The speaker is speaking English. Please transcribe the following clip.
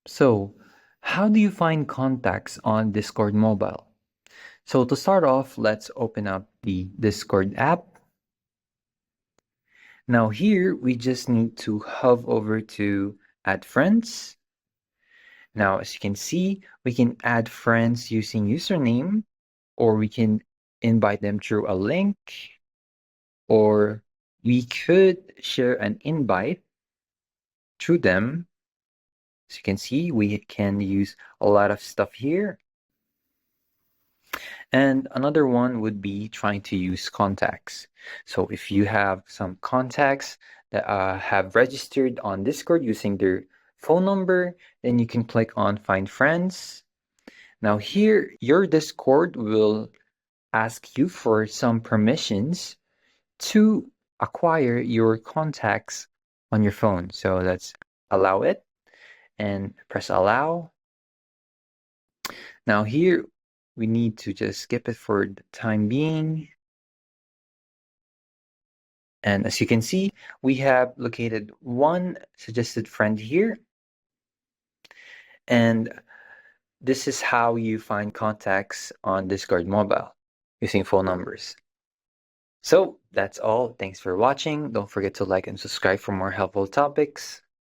So, how do you find contacts on Discord Mobile? So to start off, let's open up the Discord app. Now here, we just need to hover over to add friends. Now, as you can see, we can add friends using username, or we can invite them through a link, or we could share an invite through them. As you can see, we can use a lot of stuff here. And another one would be trying to use contacts. So if you have some contacts that have registered on Discord using their phone number, then you can click on Find Friends. Now here, your Discord will ask you for some permissions to acquire your contacts on your phone. So let's allow it and press allow. Now here, we need to just skip it for the time being. And as you can see, we have located one suggested friend here. And this is how you find contacts on Discord Mobile using phone numbers. So that's all. Thanks for watching. Don't forget to like and subscribe for more helpful topics.